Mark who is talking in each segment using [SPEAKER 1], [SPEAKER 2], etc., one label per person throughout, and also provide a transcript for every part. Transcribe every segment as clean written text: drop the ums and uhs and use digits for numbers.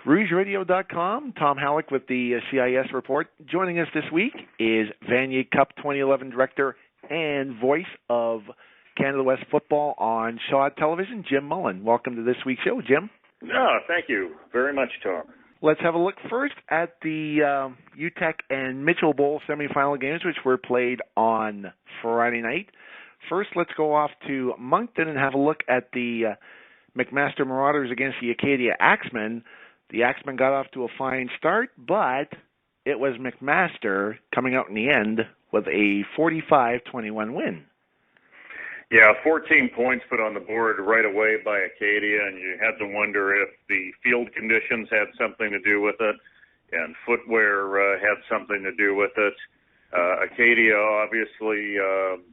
[SPEAKER 1] RougeRadio.com, Tom Halleck with the CIS report. Joining us this week is Vanier Cup 2011 director and voice of Canada West football on Shaw Television, Jim Mullin. Welcome to this week's show, Jim.
[SPEAKER 2] Thank you very much, Tom.
[SPEAKER 1] Let's have a look first at the Uteck and Mitchell Bowl semifinal games, which were played on Friday night. First, let's go off to Moncton and have a look at the McMaster Marauders against the Acadia Axemen. The Axemen got off to a fine start, but it was McMaster coming out in the end with a 45-21 win.
[SPEAKER 2] Yeah, 14 points put on the board right away by Acadia, and you had to wonder if the field conditions had something to do with it, and footwear had something to do with it. Acadia obviously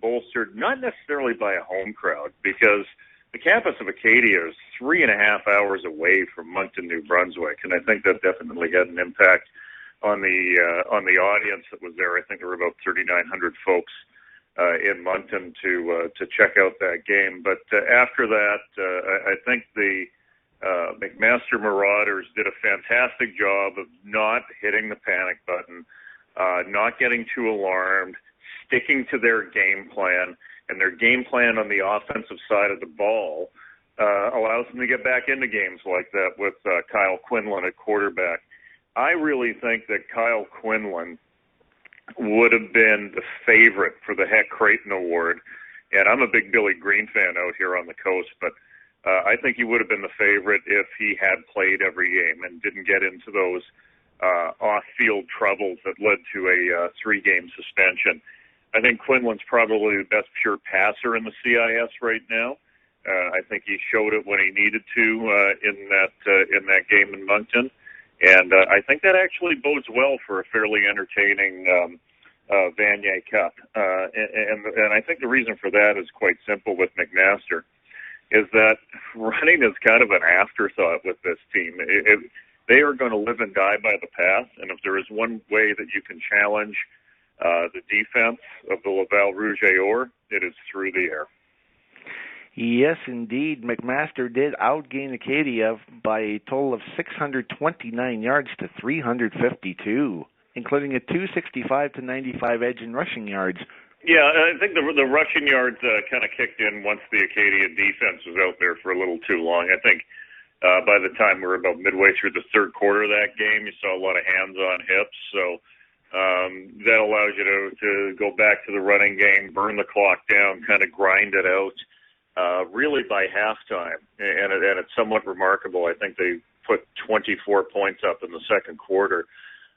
[SPEAKER 2] bolstered, not necessarily by a home crowd, because the campus of Acadia is 3.5 hours away from Moncton, New Brunswick, and I think that definitely had an impact on the audience that was there. I think there were about 3,900 folks in Moncton to check out that game. But after that, I think the McMaster Marauders did a fantastic job of not hitting the panic button, not getting too alarmed, sticking to their game plan. And their game plan on the offensive side of the ball allows them to get back into games like that with Kyle Quinlan at quarterback. I really think that Kyle Quinlan would have been the favorite for the Heck Creighton Award. And I'm a big Billy Green fan out here on the coast, but I think he would have been the favorite if he had played every game and didn't get into those off-field troubles that led to a 3-game suspension. I think Quinlan's probably the best pure passer in the CIS right now. I think he showed it when he needed to in that game in Moncton, and I think that actually bodes well for a fairly entertaining Vanier Cup. And I think the reason for that is quite simple with McMaster, is that running is kind of an afterthought with this team. They are going to live and die by the pass, and if there is one way that you can challenge the defense of the Laval Rouge et Or, it is through the air.
[SPEAKER 1] Yes, indeed. McMaster did outgain Acadia by a total of 629 yards to 352, including a 265-95 edge in rushing yards.
[SPEAKER 2] Yeah, I think the rushing yards kind of kicked in once the Acadia defense was out there for a little too long. I think by the time we were about midway through the third quarter of that game, you saw a lot of hands on hips, so that allows you to go back to the running game, burn the clock down, kind of grind it out, really by halftime. And it's somewhat remarkable. I think they put 24 points up in the second quarter.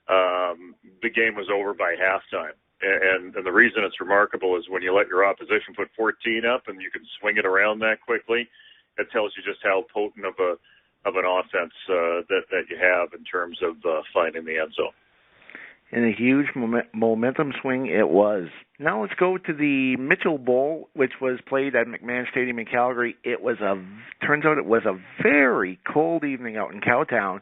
[SPEAKER 2] The game was over by halftime. And the reason it's remarkable is when you let your opposition put 14 up and you can swing it around that quickly, it tells you just how potent of an offense that you have in terms of finding the end zone.
[SPEAKER 1] And a huge momentum swing it was. Now let's go to the Mitchell Bowl, which was played at McMahon Stadium in Calgary. Turns out it was a very cold evening out in Cowtown,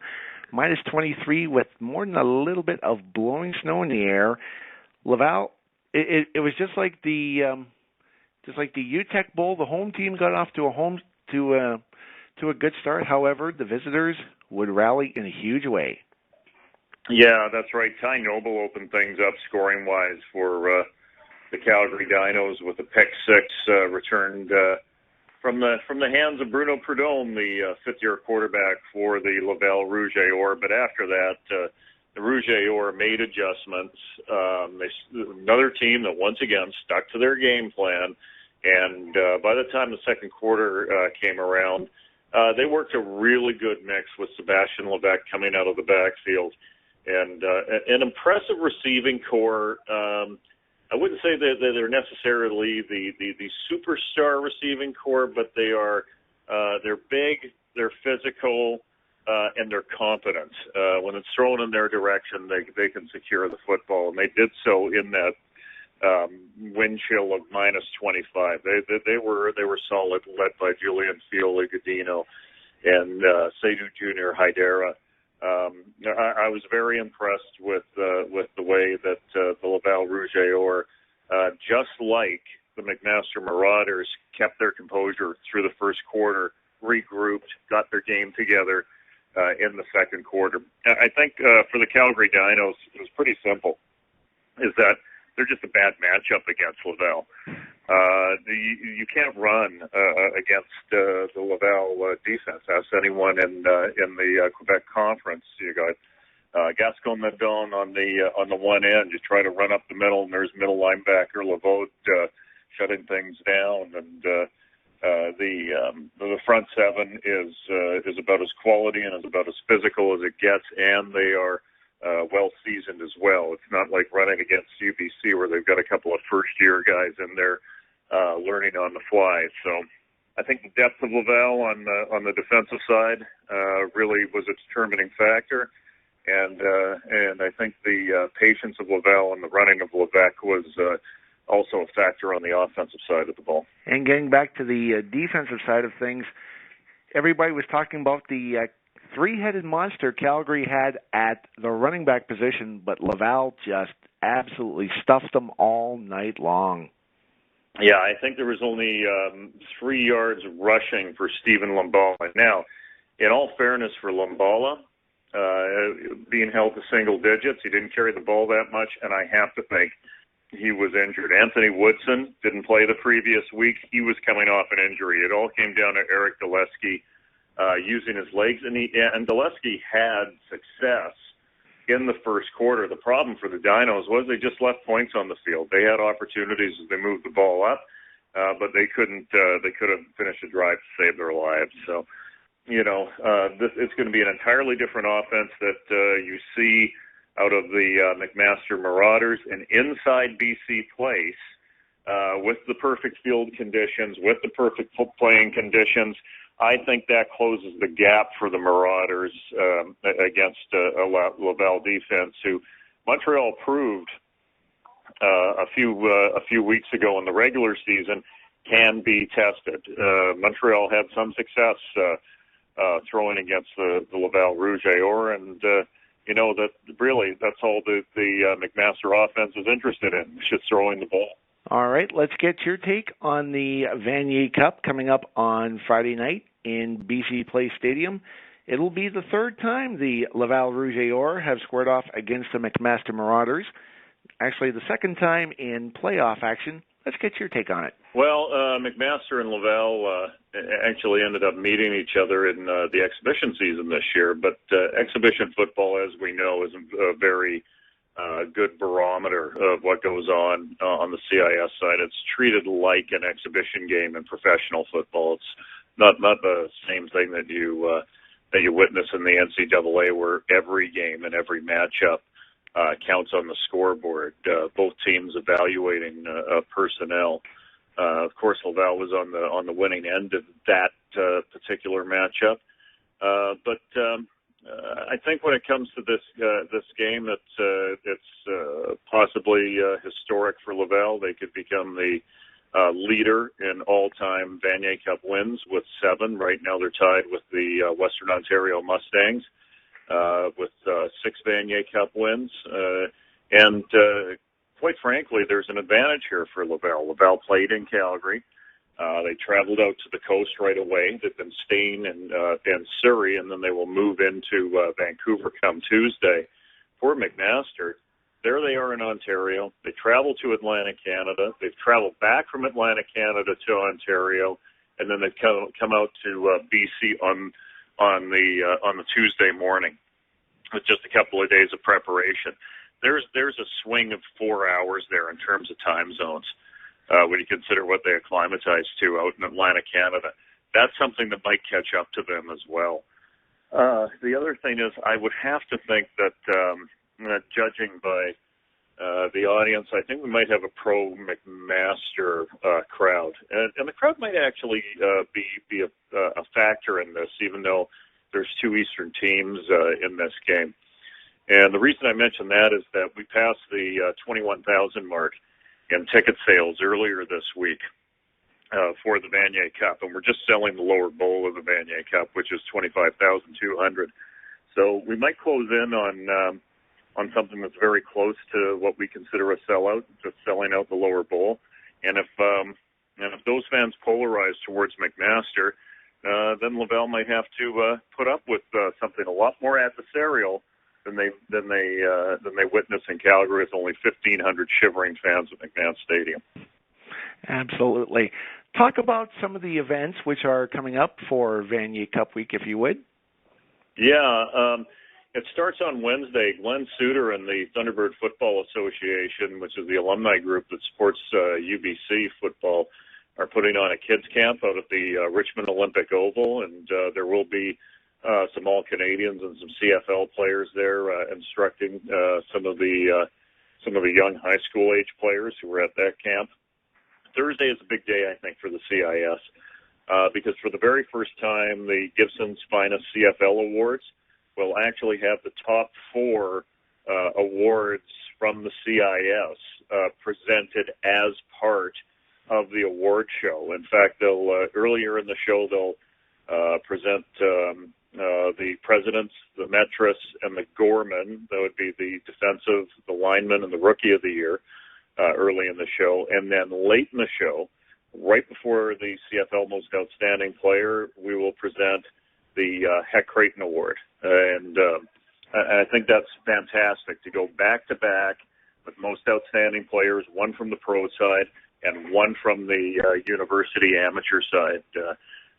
[SPEAKER 1] minus 23 with more than a little bit of blowing snow in the air. Laval, it was just like the Uteck Bowl. The home team got off to a good start. However, the visitors would rally in a huge way.
[SPEAKER 2] Yeah, that's right. Ty Noble opened things up scoring-wise for the Calgary Dinos with a pick six returned from the hands of Bruno Prudhomme, the fifth-year quarterback for the Laval Rouge et Or. But after that, the Rouge et Or made adjustments. Another team that once again stuck to their game plan, and by the time the second quarter came around, they worked a really good mix with Sebastian Levesque coming out of the backfield. And an impressive receiving core. I wouldn't say that they're necessarily the superstar receiving core, but they're big, they're physical, and they're competent. When it's thrown in their direction, they can secure the football, and they did so in that wind chill of minus 25. They were solid, led by Julian Fioli-Godino and Seydou Junior Haidara. I was very impressed with the way that the Laval Rouge et Or, just like the McMaster Marauders, kept their composure through the first quarter, regrouped, got their game together, in the second quarter. I think for the Calgary Dinos, it was pretty simple, is that they're just a bad matchup against Laval. You can't run against the Laval defense. Ask anyone in the Quebec Conference. You got Gascon-Nadon on the one end. You try to run up the middle, and there's middle linebacker Lavaud shutting things down, and the front seven is about as quality and is about as physical as it gets, and they are well seasoned as well. It's not like running against UBC where they've got a couple of first-year guys in there learning on the fly. So I think the depth of Laval on the defensive side really was a determining factor, and I think the patience of Laval and the running of Levesque was also a factor on the offensive side of the ball.
[SPEAKER 1] And getting back to the defensive side of things, everybody was talking about the three-headed monster Calgary had at the running back position, but Laval just absolutely stuffed them all night long.
[SPEAKER 2] Yeah, I think there was only 3 yards rushing for Stephen Lumbala. Now, in all fairness for Lumbala, being held to single digits, he didn't carry the ball that much, and I have to think he was injured. Anthony Woodson didn't play the previous week. He was coming off an injury. It all came down to Eric Dulesky using his legs, and Dulesky had success in the first quarter. The problem for the Dinos was they just left points on the field. They had opportunities as they moved the ball up, but they couldn't. They could have finished a drive to save their lives. So, it's going to be an entirely different offense that you see out of the McMaster Marauders, an inside BC place with the perfect field conditions, with the perfect playing conditions. I think that closes the gap for the Marauders against a Laval defense, who Montreal proved a few weeks ago in the regular season can be tested. Montreal had some success throwing against the Laval Rouge et Or, and that really that's all the McMaster offense is interested in, just throwing the ball.
[SPEAKER 1] All right, let's get your take on the Vanier Cup coming up on Friday night in BC Place Stadium. It'll be the third time the Laval Rouge et Or have squared off against the McMaster Marauders. Actually, the second time in playoff action. Let's get your take on it.
[SPEAKER 2] Well, McMaster and Laval actually ended up meeting each other in the exhibition season this year, but exhibition football, as we know, is a very good barometer of what goes on the CIS side. It's treated like an exhibition game in professional football. It's not the same thing that you witness in the NCAA, where every game and every matchup counts on the scoreboard. Both teams evaluating personnel. Of course, Laval was on the winning end of that particular matchup, but I think when it comes to this game, it's possibly historic for Laval. They could become the leader in all-time Vanier Cup wins with 7. Right now, they're tied with the Western Ontario Mustangs with 6 Vanier Cup wins, and quite frankly, there's an advantage here for Laval. Laval played in Calgary. They traveled out to the coast right away. They've been staying in Surrey, and then they will move into Vancouver come Tuesday. For McMaster, there they are in Ontario. They travel to Atlantic Canada. They've traveled back from Atlantic Canada to Ontario, and then they've come out to BC on the Tuesday morning with just a couple of days of preparation. There's a swing of 4 hours there in terms of time zones. When you consider what they acclimatized to out in Atlantic Canada. That's something that might catch up to them as well. The other thing is I would have to think that judging by the audience, I think we might have a pro-McMaster crowd. And the crowd might actually be a factor in this, even though there's 2 Eastern teams in this game. And the reason I mention that is that we passed the 21,000 mark in ticket sales earlier this week for the Vanier Cup, and we're just selling the lower bowl of the Vanier Cup, which is 25,200. So we might close in on something that's very close to what we consider a sellout, just selling out the lower bowl. And if those fans polarize towards McMaster, then Laval might have to put up with something a lot more adversarial than they witnessed in Calgary with only 1,500 shivering fans at McMahon Stadium.
[SPEAKER 1] Absolutely. Talk about some of the events which are coming up for Vanier Cup Week, if you would.
[SPEAKER 2] Yeah, it starts on Wednesday. Glenn Suter and the Thunderbird Football Association, which is the alumni group that supports UBC football, are putting on a kids camp out at the Richmond Olympic Oval, and there will be some All-Canadians and some CFL players there instructing some of the young high school age players who were at that camp. Thursday is a big day, I think, for the CIS because for the very first time, the Gibson's Finest CFL Awards will actually have the top 4 awards from the CIS presented as part of the award show. In fact, they'll earlier in the show they'll present the presidents, the Metris, and the Gorman. That would be the defensive, the lineman, and the rookie of the year early in the show. And then late in the show, right before the CFL Most Outstanding Player, we will present the Creighton Award. And I think that's fantastic to go back-to-back with Most Outstanding Players, one from the pro side and one from the university amateur side.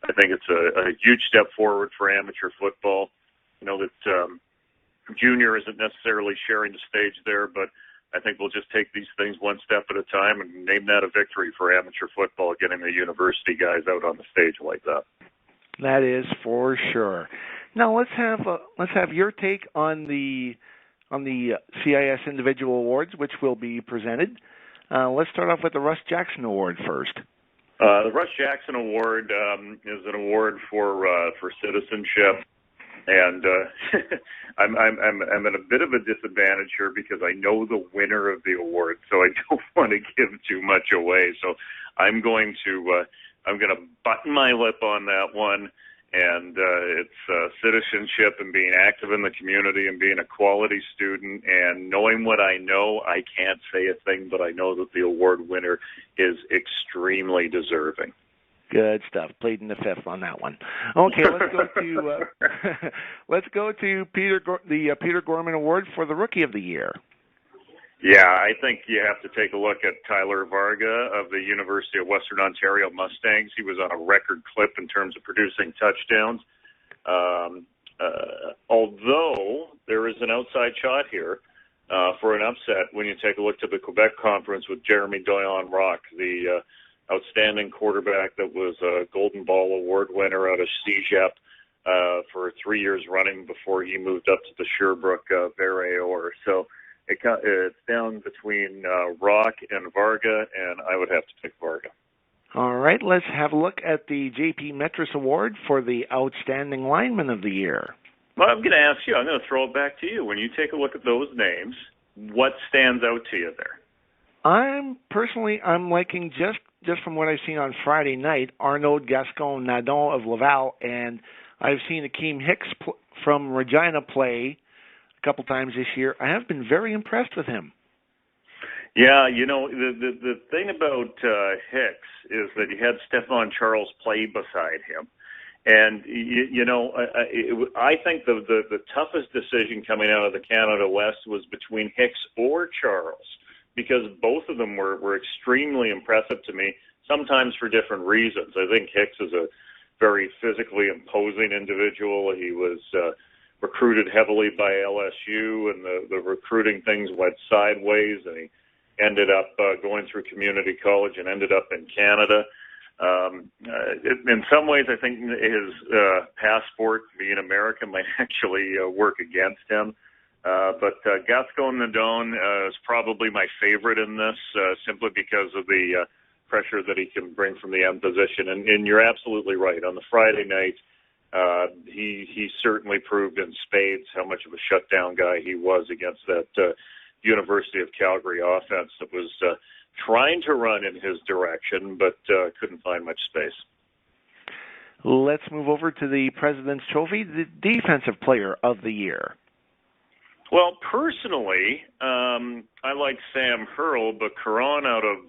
[SPEAKER 2] I think it's a huge step forward for amateur football. You know that junior isn't necessarily sharing the stage there, but I think we'll just take these things one step at a time and name that a victory for amateur football, getting the university guys out on the stage like that.
[SPEAKER 1] That is for sure. Now let's have your take on the CIS individual awards, which will be presented. Let's start off with the Russ Jackson Award first.
[SPEAKER 2] The Russ Jackson Award is an award for citizenship, and I'm at a bit of a disadvantage here because I know the winner of the award, so I don't want to give too much away. So I'm going to button my lip on that one, and it's citizenship and being active in the community and being a quality student and knowing what I know. I can't say a thing, but I know that the award winner is extremely deserving.
[SPEAKER 1] Good stuff. Pleading the fifth on that one. Okay, let's go to the Peter Gorman Award for the Rookie of the Year.
[SPEAKER 2] Yeah, I think you have to take a look at Tyler Varga of the University of Western Ontario Mustangs. He was on a record clip in terms of producing touchdowns. Although there is an outside shot here for an upset when you take a look to the Quebec Conference with Jeremy Doyon-Rock, the outstanding quarterback that was a Golden Ball Award winner out of CEGEP for 3 years running before he moved up to the Sherbrooke Verayor. So it's down between Rock and Varga, and I would have to pick Varga.
[SPEAKER 1] All right, let's have a look at the J.P. Metris Award for the Outstanding Lineman of the Year.
[SPEAKER 2] Well, I'm going to ask you, I'm going to throw it back to you. When you take a look at those names, what stands out to you there?
[SPEAKER 1] I'm liking just from what I've seen on Friday night, Arnaud Gascon-Nadon of Laval, and I've seen Akeem Hicks from Regina play a couple times this year. I have been very impressed with him.
[SPEAKER 2] Yeah, you know, the thing about Hicks is that he had Stephon Charles play beside him. And, I think the toughest decision coming out of the Canada West was between Hicks or Charles, because both of them were extremely impressive to me, sometimes for different reasons. I think Hicks is a very physically imposing individual. He was recruited heavily by LSU, and the recruiting things went sideways, and he ended up going through community college and ended up in Canada. In some ways, I think his passport, being American, might actually work against him. But Gascon-Nadon is probably my favorite in this, simply because of the pressure that he can bring from the end position. And you're absolutely right. On the Friday night, he certainly proved in spades how much of a shutdown guy he was against that University of Calgary offense that was trying to run in his direction, but couldn't find much space.
[SPEAKER 1] Let's move over to the President's Trophy, the Defensive Player of the Year.
[SPEAKER 2] Well, personally, I like Sam Hurl, but Caron out of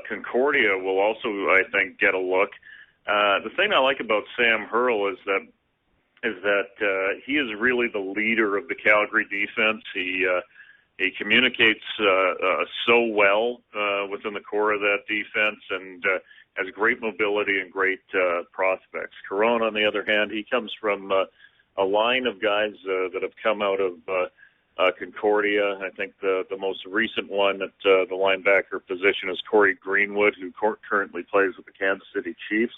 [SPEAKER 2] Concordia will also, I think, get a look. The thing I like about Sam Hurl is that he is really the leader of the Calgary defense. He communicates so well within the core of that defense, and has great mobility and great prospects. Caron, on the other hand, he comes from a line of guys that have come out of Concordia. I think the most recent one at the linebacker position is Corey Greenwood, who currently plays with the Kansas City Chiefs,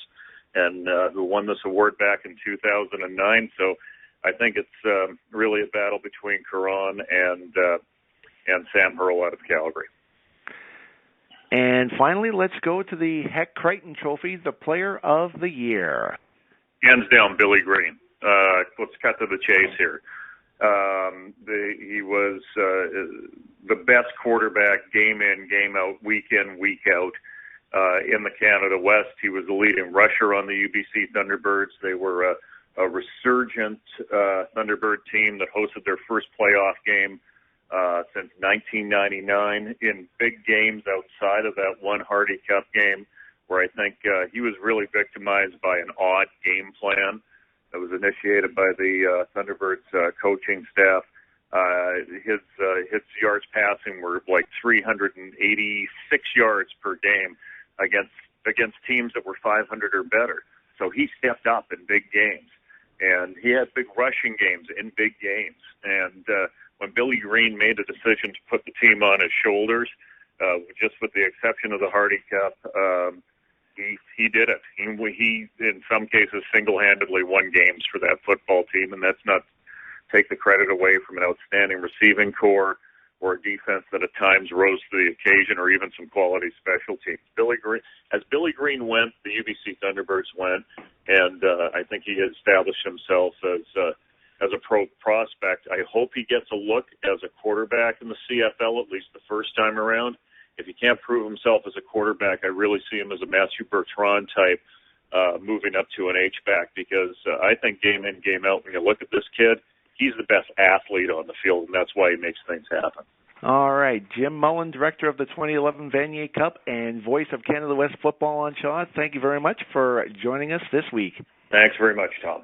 [SPEAKER 2] and who won this award back in 2009. So I think it's really a battle between Caron and Sam Hurl out of Calgary.
[SPEAKER 1] And finally, let's go to the Heck Creighton Trophy, the Player of the Year.
[SPEAKER 2] Hands down, Billy Green. Let's cut to the chase here. He was the best quarterback game in, game out, week in, week out in the Canada West. He was the leading rusher on the UBC Thunderbirds. They were a resurgent Thunderbird team that hosted their first playoff game since 1999 in big games outside of that one Hardy Cup game, where I think he was really victimized by an odd game plan that was initiated by the Thunderbirds coaching staff. His yards passing were like 386 yards per game against teams that were 500 or better. So he stepped up in big games, and he had big rushing games in big games. And when Billy Green made the decision to put the team on his shoulders, just with the exception of the Hardy Cup, he did it. He, in some cases, single-handedly won games for that football team, and that's not take the credit away from an outstanding receiving core or a defense that at times rose to the occasion, or even some quality special teams. As Billy Green went, the UBC Thunderbirds went, and I think he established himself as a pro prospect. I hope he gets a look as a quarterback in the CFL, at least the first time around. If he can't prove himself as a quarterback, I really see him as a Matthew Bertrand type, moving up to an H-back, because I think game in, game out, when you look at this kid, he's the best athlete on the field, and that's why he makes things happen.
[SPEAKER 1] All right. Jim Mullin, director of the 2011 Vanier Cup and voice of Canada West football on Shaw, thank you very much for joining us this week.
[SPEAKER 2] Thanks very much, Tom.